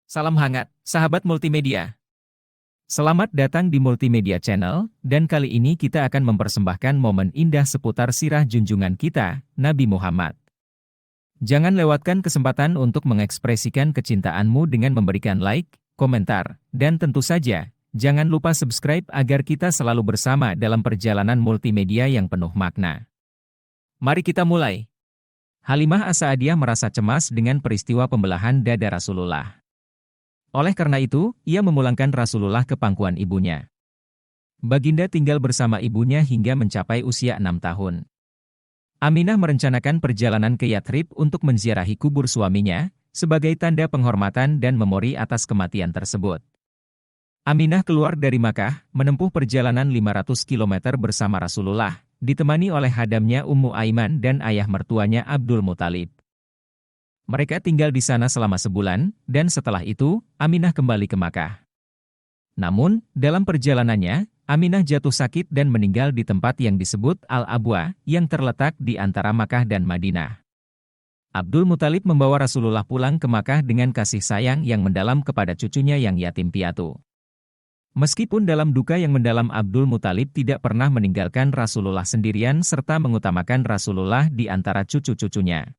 Salam hangat, sahabat multimedia. Selamat datang di Multimedia Channel, dan kali ini kita akan mempersembahkan momen indah seputar sirah junjungan kita, Nabi Muhammad. Jangan lewatkan kesempatan untuk mengekspresikan kecintaanmu dengan memberikan like, komentar, dan tentu saja, jangan lupa subscribe agar kita selalu bersama dalam perjalanan multimedia yang penuh makna. Mari kita mulai. Halimah As-Sa'adiyah merasa cemas dengan peristiwa pembelahan dada Rasulullah. Oleh karena itu, ia memulangkan Rasulullah ke pangkuan ibunya. Baginda tinggal bersama ibunya hingga mencapai usia 6 tahun. Aminah merencanakan perjalanan ke Yathrib untuk menziarahi kubur suaminya, sebagai tanda penghormatan dan memori atas kematian tersebut. Aminah keluar dari Makkah, menempuh perjalanan 500 km bersama Rasulullah, ditemani oleh hadamnya Ummu Aiman dan ayah mertuanya Abdul Muthalib. Mereka tinggal di sana selama sebulan, dan setelah itu, Aminah kembali ke Makkah. Namun, dalam perjalanannya, Aminah jatuh sakit dan meninggal di tempat yang disebut Al-Abwa, yang terletak di antara Makkah dan Madinah. Abdul Muthalib membawa Rasulullah pulang ke Makkah dengan kasih sayang yang mendalam kepada cucunya yang yatim piatu. Meskipun dalam duka yang mendalam, Abdul Muthalib tidak pernah meninggalkan Rasulullah sendirian serta mengutamakan Rasulullah di antara cucu-cucunya.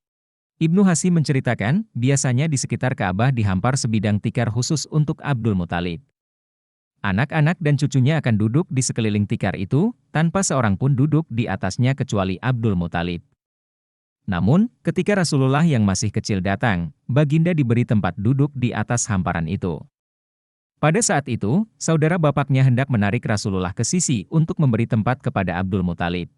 Ibnu Hasyim menceritakan, biasanya di sekitar Ka'bah dihampar sebidang tikar khusus untuk Abdul Muthalib. Anak-anak dan cucunya akan duduk di sekeliling tikar itu, tanpa seorang pun duduk di atasnya kecuali Abdul Muthalib. Namun, ketika Rasulullah yang masih kecil datang, Baginda diberi tempat duduk di atas hamparan itu. Pada saat itu, saudara bapaknya hendak menarik Rasulullah ke sisi untuk memberi tempat kepada Abdul Muthalib.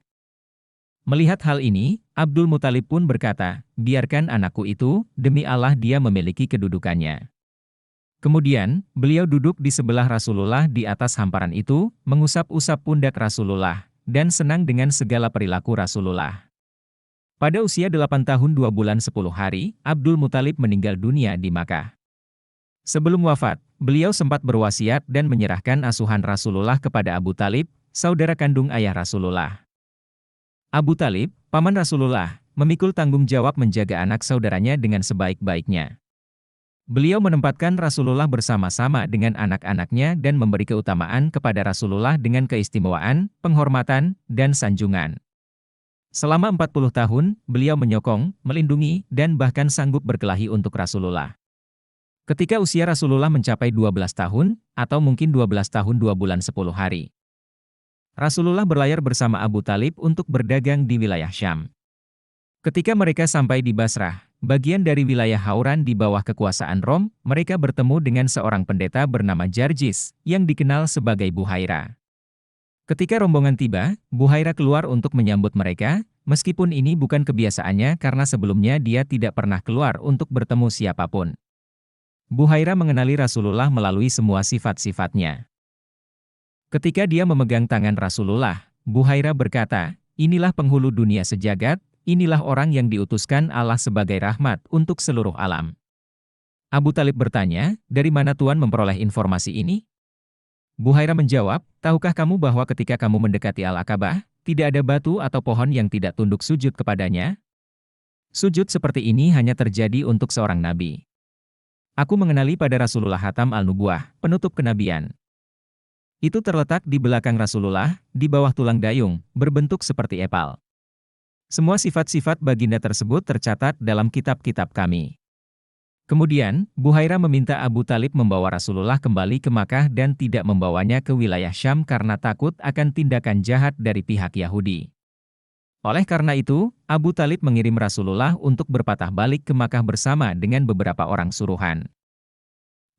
Melihat hal ini, Abdul Muthalib pun berkata, "Biarkan anakku itu, demi Allah dia memiliki kedudukannya." Kemudian, beliau duduk di sebelah Rasulullah di atas hamparan itu, mengusap-usap pundak Rasulullah, dan senang dengan segala perilaku Rasulullah. Pada usia 8 tahun 2 bulan 10 hari, Abdul Muthalib meninggal dunia di Makkah. Sebelum wafat, beliau sempat berwasiat dan menyerahkan asuhan Rasulullah kepada Abu Talib, saudara kandung ayah Rasulullah. Abu Talib, paman Rasulullah, memikul tanggung jawab menjaga anak saudaranya dengan sebaik-baiknya. Beliau menempatkan Rasulullah bersama-sama dengan anak-anaknya dan memberi keutamaan kepada Rasulullah dengan keistimewaan, penghormatan, dan sanjungan. Selama 40 tahun, beliau menyokong, melindungi, dan bahkan sanggup berkelahi untuk Rasulullah. Ketika usia Rasulullah mencapai 12 tahun, atau mungkin 12 tahun 2 bulan 10 hari. Rasulullah berlayar bersama Abu Talib untuk berdagang di wilayah Syam. Ketika mereka sampai di Basrah, bagian dari wilayah Hauran di bawah kekuasaan Rom, mereka bertemu dengan seorang pendeta bernama Jarjis, yang dikenal sebagai Buhaira. Ketika rombongan tiba, Buhaira keluar untuk menyambut mereka, meskipun ini bukan kebiasaannya karena sebelumnya dia tidak pernah keluar untuk bertemu siapapun. Buhaira mengenali Rasulullah melalui semua sifat-sifatnya. Ketika dia memegang tangan Rasulullah, Buhaira berkata, "Inilah penghulu dunia sejagat, inilah orang yang diutuskan Allah sebagai rahmat untuk seluruh alam." Abu Talib bertanya, "Dari mana Tuan memperoleh informasi ini?" Buhaira menjawab, "Tahukah kamu bahwa ketika kamu mendekati Al-Aqabah, tidak ada batu atau pohon yang tidak tunduk sujud kepadanya? Sujud seperti ini hanya terjadi untuk seorang nabi. Aku mengenali pada Rasulullah Hatam al-Nubuwah, penutup kenabian. Itu terletak di belakang Rasulullah, di bawah tulang dayung, berbentuk seperti epal. Semua sifat-sifat baginda tersebut tercatat dalam kitab-kitab kami." Kemudian, Buhaira meminta Abu Talib membawa Rasulullah kembali ke Makkah dan tidak membawanya ke wilayah Syam karena takut akan tindakan jahat dari pihak Yahudi. Oleh karena itu, Abu Talib mengirim Rasulullah untuk berpatah balik ke Makkah bersama dengan beberapa orang suruhan.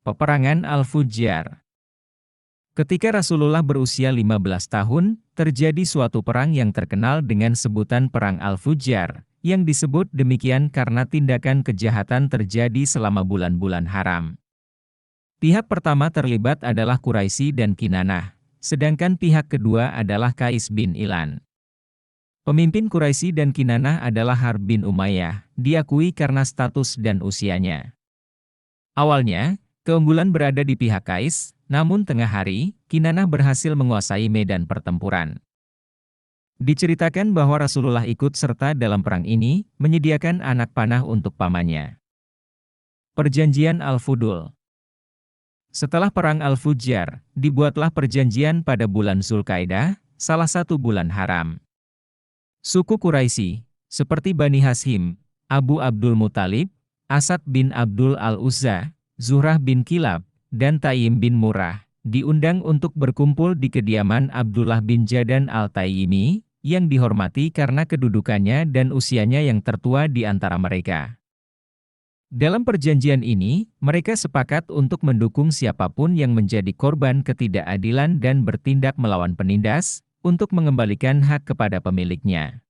Peperangan Al-Fujjar. Ketika Rasulullah berusia 15 tahun, terjadi suatu perang yang terkenal dengan sebutan Perang Al-Fujjar, yang disebut demikian karena tindakan kejahatan terjadi selama bulan-bulan haram. Pihak pertama terlibat adalah Quraisy dan Kinanah, sedangkan pihak kedua adalah Qais bin Ilan. Pemimpin Quraisy dan Kinanah adalah Harb bin Umayyah, diakui karena status dan usianya. Awalnya, keunggulan berada di pihak Qais, namun tengah hari, Kinanah berhasil menguasai medan pertempuran. Diceritakan bahwa Rasulullah ikut serta dalam perang ini, menyediakan anak panah untuk pamannya. Perjanjian Al-Fudul. Setelah perang Al-Fujjar, dibuatlah perjanjian pada bulan Zulkaidah, salah satu bulan haram. Suku Quraisy, seperti Bani Hashim, Abu Abdul Muthalib, Asad bin Abdul Al-Uzza, Zuhrah bin Kilab, dan Taim bin Murrah, diundang untuk berkumpul di kediaman Abdullah bin Jadan Al-Tayyimi, yang dihormati karena kedudukannya dan usianya yang tertua di antara mereka. Dalam perjanjian ini, mereka sepakat untuk mendukung siapapun yang menjadi korban ketidakadilan dan bertindak melawan penindas, untuk mengembalikan hak kepada pemiliknya.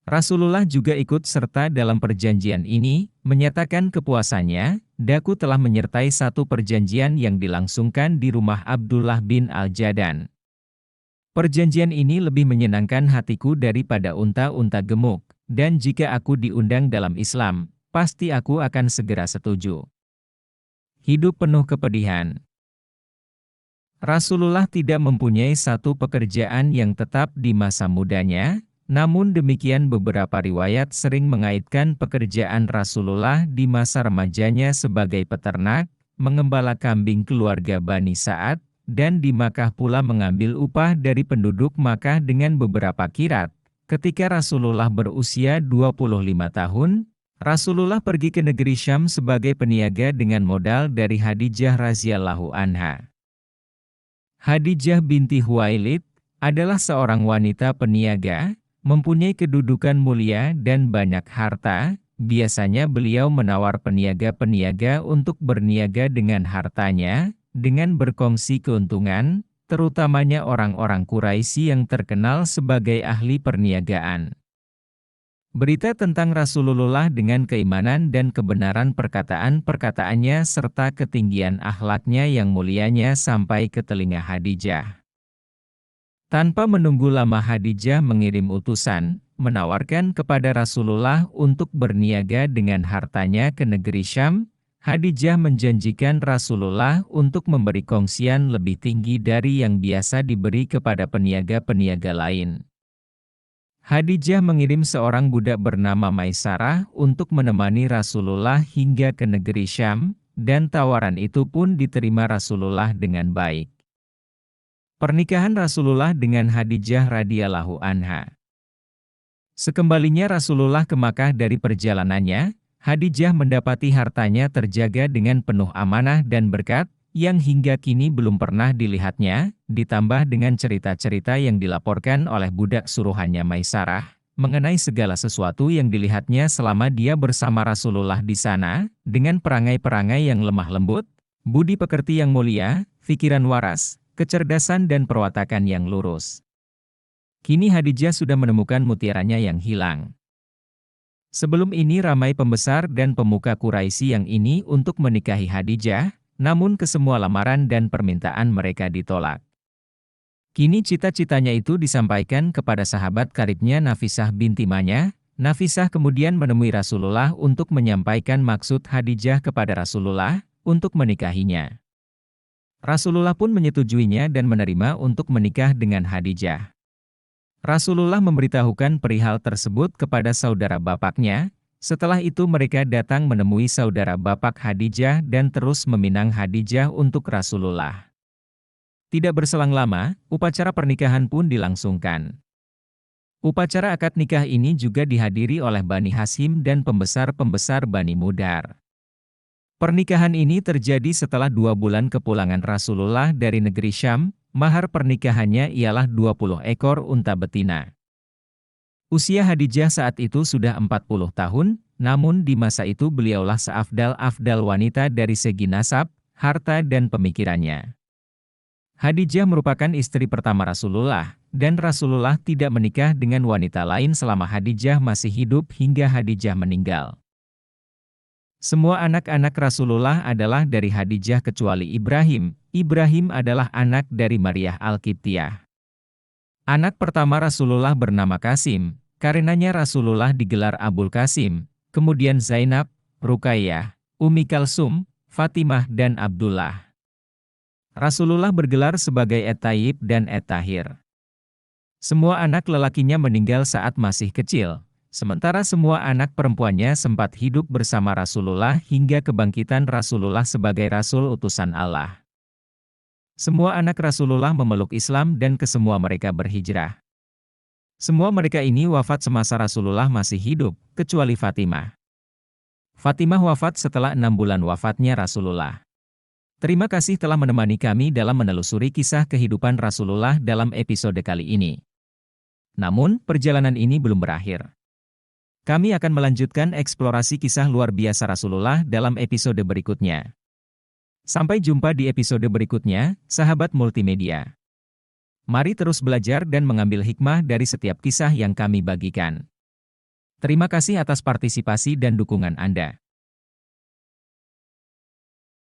Rasulullah juga ikut serta dalam perjanjian ini, menyatakan kepuasannya, "Daku telah menyertai satu perjanjian yang dilangsungkan di rumah Abdullah bin Al-Jadan. Perjanjian ini lebih menyenangkan hatiku daripada unta-unta gemuk, dan jika aku diundang dalam Islam, pasti aku akan segera setuju." Hidup penuh kepedihan. Rasulullah tidak mempunyai satu pekerjaan yang tetap di masa mudanya, namun demikian beberapa riwayat sering mengaitkan pekerjaan Rasulullah di masa remajanya sebagai peternak, mengembala kambing keluarga Bani Sa'ad, dan di Makkah pula mengambil upah dari penduduk Makkah dengan beberapa kirat. Ketika Rasulullah berusia 25 tahun, Rasulullah pergi ke negeri Syam sebagai peniaga dengan modal dari Khadijah radhiyallahu anha. Khadijah binti Khuwailid adalah seorang wanita peniaga, mempunyai kedudukan mulia dan banyak harta. Biasanya beliau menawar peniaga-peniaga untuk berniaga dengan hartanya, dengan berkongsi keuntungan, terutamanya orang-orang Quraisy yang terkenal sebagai ahli perniagaan. Berita tentang Rasulullah dengan keimanan dan kebenaran perkataan-perkataannya serta ketinggian akhlaknya yang mulianya sampai ke telinga Khadijah. Tanpa menunggu lama Khadijah mengirim utusan, menawarkan kepada Rasulullah untuk berniaga dengan hartanya ke negeri Syam. Khadijah menjanjikan Rasulullah untuk memberi kongsian lebih tinggi dari yang biasa diberi kepada peniaga-peniaga lain. Khadijah mengirim seorang budak bernama Maisarah untuk menemani Rasulullah hingga ke negeri Syam, dan tawaran itu pun diterima Rasulullah dengan baik. Pernikahan Rasulullah dengan Khadijah radhiyallahu anha. Sekembalinya Rasulullah ke Makkah dari perjalanannya, Khadijah mendapati hartanya terjaga dengan penuh amanah dan berkat, yang hingga kini belum pernah dilihatnya, ditambah dengan cerita-cerita yang dilaporkan oleh budak suruhannya Maisarah, mengenai segala sesuatu yang dilihatnya selama dia bersama Rasulullah di sana, dengan perangai-perangai yang lemah lembut, budi pekerti yang mulia, pikiran waras, kecerdasan dan perwatakan yang lurus. Kini Khadijah sudah menemukan mutiaranya yang hilang. Sebelum ini ramai pembesar dan pemuka Quraisy yang ini untuk menikahi Khadijah, namun kesemua lamaran dan permintaan mereka ditolak. Kini cita-citanya itu disampaikan kepada sahabat karibnya Nafisah binti Manya. Nafisah kemudian menemui Rasulullah untuk menyampaikan maksud Khadijah kepada Rasulullah, untuk menikahinya. Rasulullah pun menyetujuinya dan menerima untuk menikah dengan Khadijah. Rasulullah memberitahukan perihal tersebut kepada saudara bapaknya. Setelah itu mereka datang menemui saudara bapak Khadijah dan terus meminang Khadijah untuk Rasulullah. Tidak berselang lama, upacara pernikahan pun dilangsungkan. Upacara akad nikah ini juga dihadiri oleh Bani Hashim dan pembesar-pembesar Bani Mudar. Pernikahan ini terjadi setelah 2 bulan kepulangan Rasulullah dari negeri Syam. Mahar pernikahannya ialah 20 ekor unta betina. Usia Khadijah saat itu sudah 40 tahun, namun di masa itu beliaulah seafdal-afdal wanita dari segi nasab, harta dan pemikirannya. Khadijah merupakan istri pertama Rasulullah, dan Rasulullah tidak menikah dengan wanita lain selama Khadijah masih hidup hingga Khadijah meninggal. Semua anak-anak Rasulullah adalah dari Khadijah kecuali Ibrahim. Ibrahim adalah anak dari Maryah Al-Qibtiyah. Anak pertama Rasulullah bernama Qasim. Karenanya Rasulullah digelar Abul Qasim, kemudian Zainab, Ruqayyah, Ummi Kalsum, Fatimah dan Abdullah. Rasulullah bergelar sebagai At-Tayyib dan At-Tahir. Semua anak lelakinya meninggal saat masih kecil, sementara semua anak perempuannya sempat hidup bersama Rasulullah hingga kebangkitan Rasulullah sebagai Rasul utusan Allah. Semua anak Rasulullah memeluk Islam dan kesemua mereka berhijrah. Semua mereka ini wafat semasa Rasulullah masih hidup, kecuali Fatimah. Fatimah wafat setelah 6 bulan wafatnya Rasulullah. Terima kasih telah menemani kami dalam menelusuri kisah kehidupan Rasulullah dalam episode kali ini. Namun, perjalanan ini belum berakhir. Kami akan melanjutkan eksplorasi kisah luar biasa Rasulullah dalam episode berikutnya. Sampai jumpa di episode berikutnya, sahabat multimedia. Mari terus belajar dan mengambil hikmah dari setiap kisah yang kami bagikan. Terima kasih atas partisipasi dan dukungan Anda.